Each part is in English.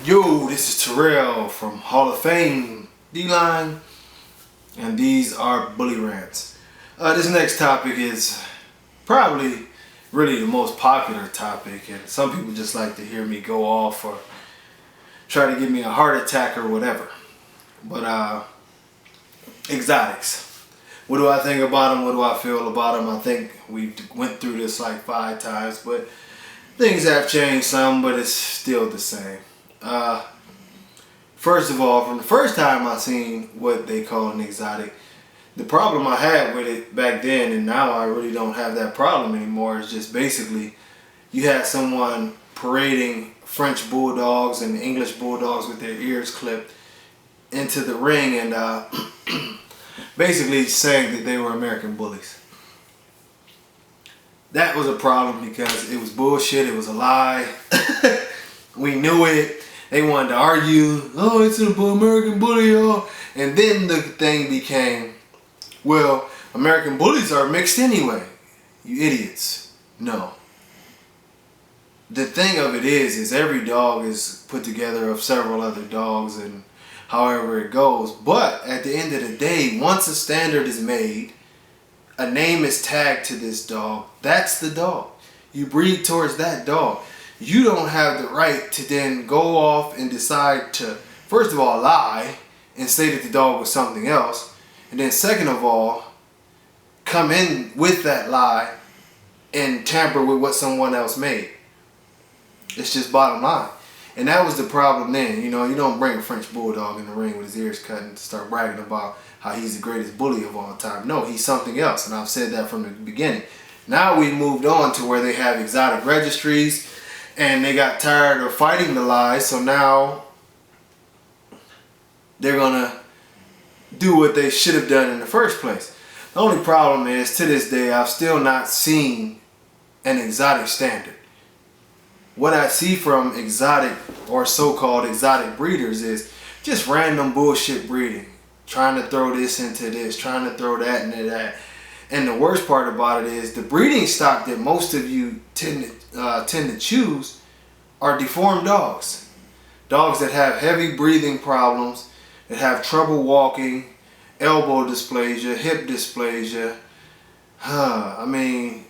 Yo, this is Terrell from Hall of Fame D-Line, and these are Bully Rants. This next topic is probably really the most popular topic, and some people just like to hear me go off or try to give me a heart attack or whatever. But exotics. What do I think about them? What do I feel about them? I think we went through this like 5 times, but things have changed some, but it's still the same. First of all, from the first time I seen what they call an exotic, the problem I had with it back then, and now I really don't have that problem anymore, is just basically you had someone parading French bulldogs and English bulldogs with their ears clipped into the ring and basically saying that they were American bullies. That was a problem because it was bullshit, it was a lie. We knew it. They wanted to argue, oh, it's an American bully, y'all. And then the thing became, well, American bullies are mixed anyway. You idiots. No. The thing of it is every dog is put together of several other dogs and however it goes. But at the end of the day, once a standard is made, a name is tagged to this dog, that's the dog. You breed towards that dog. You don't have the right to then go off and decide to, first of all, lie and say that the dog was something else. And then second of all, come in with that lie and tamper with what someone else made. It's just bottom line. And that was the problem then. You know, you don't bring a French bulldog in the ring with his ears cut and start bragging about how he's the greatest bully of all time. No, he's something else. And I've said that from the beginning. Now we moved on to where they have exotic registries. And they got tired of fighting the lies, so now they're gonna do what they should have done in the first place. The only problem is, to this day, I've still not seen an exotic standard. What I see from exotic or so-called exotic breeders is just random bullshit breeding. Trying to throw this into this, trying to throw that into that. And the worst part about it is the breeding stock that most of you tend to choose are deformed dogs. Dogs that have heavy breathing problems, that have trouble walking, elbow dysplasia, hip dysplasia. I mean,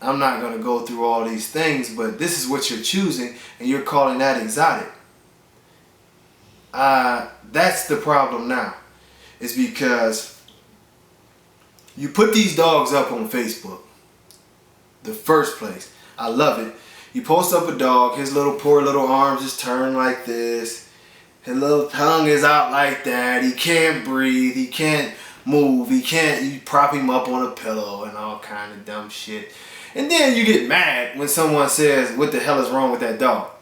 I'm not going to go through all these things, but this is what you're choosing and you're calling that exotic. That's the problem now. It's because you put these dogs up on Facebook. The first place. I love it. You post up a dog, his little poor little arms just turn like this. His little tongue is out like that. He can't breathe. He can't move. You prop him up on a pillow and all kind of dumb shit. And then you get mad when someone says, what the hell is wrong with that dog?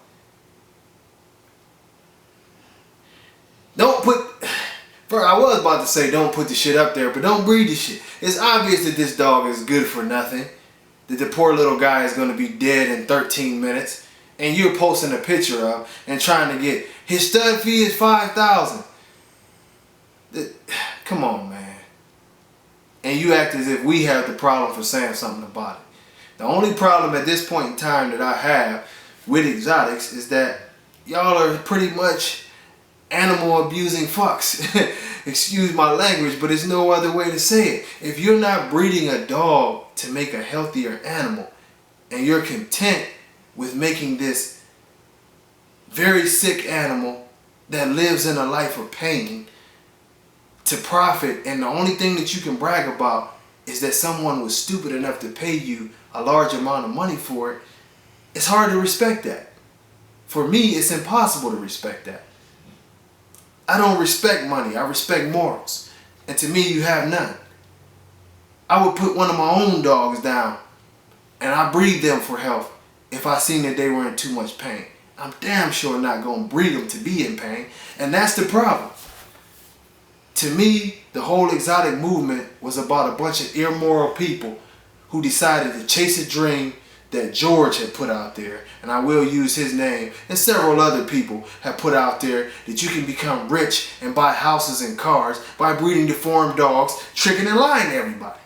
I was about to say don't put the shit up there, but don't breed the shit. It's obvious that this dog is good for nothing. That the poor little guy is going to be dead in 13 minutes. And you're posting a picture of and trying to get, his stud fee is $5,000. Come on, man. And you act as if we have the problem for saying something about it. The only problem at this point in time that I have with exotics is that y'all are pretty much animal abusing fucks. Excuse my language, but there's no other way to say it. If you're not breeding a dog to make a healthier animal and you're content with making this very sick animal that lives in a life of pain to profit, and the only thing that you can brag about is that someone was stupid enough to pay you a large amount of money for it, it's hard to respect that. For me, it's impossible to respect that. I don't respect money, I respect morals. And to me, you have none. I would put one of my own dogs down and I breed them for health if I seen that they were in too much pain. I'm damn sure not going to breed them to be in pain, and that's the problem. To me, the whole exotic movement was about a bunch of immoral people who decided to chase a dream that George had put out there, and I will use his name, and several other people have put out there, that you can become rich and buy houses and cars by breeding deformed dogs, tricking and lying to everybody.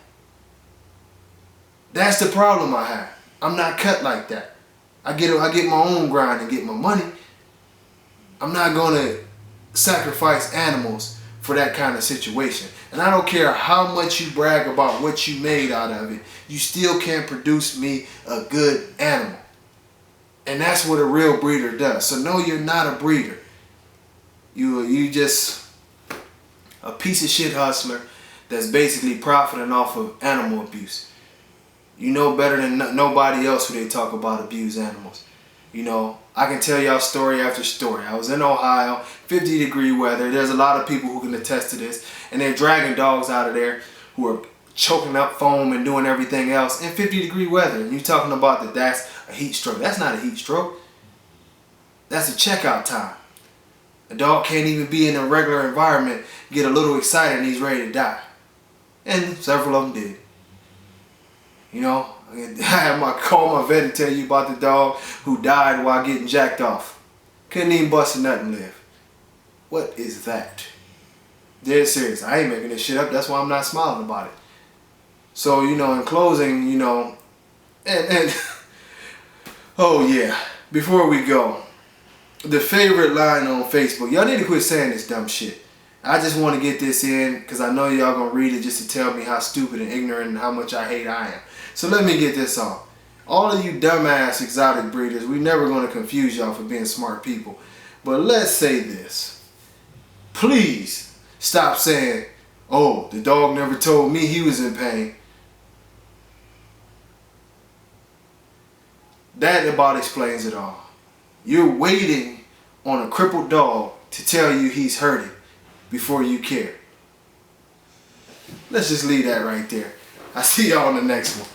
That's the problem I have. I'm not cut like that. I get my own grind and get my money. I'm not gonna sacrifice animals for that kind of situation. And I don't care how much you brag about what you made out of it, you still can't produce me a good animal. And that's what a real breeder does. So no, you're not a breeder. You just a piece of shit hustler that's basically profiting off of animal abuse. You know better than nobody else who they talk about abuse animals. You know, I can tell y'all story after story. I was in Ohio, 50-degree weather. There's a lot of people who can attest to this. And they're dragging dogs out of there who are choking up foam and doing everything else in 50-degree weather. And you're talking about that's a heat stroke. That's not a heat stroke. That's a checkout time. A dog can't even be in a regular environment, get a little excited, and he's ready to die. And several of them did. You know, I had my call my vet and tell you about the dog who died while getting jacked off. Couldn't even bust a nut and live. What is that? Dead serious. I ain't making this shit up. That's why I'm not smiling about it. So, you know, in closing, you know, and oh yeah, before we go, the favorite line on Facebook. Y'all need to quit saying this dumb shit. I just want to get this in because I know y'all gonna read it just to tell me how stupid and ignorant and how much I hate I am. So let me get this on. All of you dumbass exotic breeders, we never gonna confuse y'all for being smart people. But let's say this. Please stop saying, oh, the dog never told me he was in pain. That about explains it all. You're waiting on a crippled dog to tell you he's hurting before you care. Let's just leave that right there. I'll see y'all on the next one.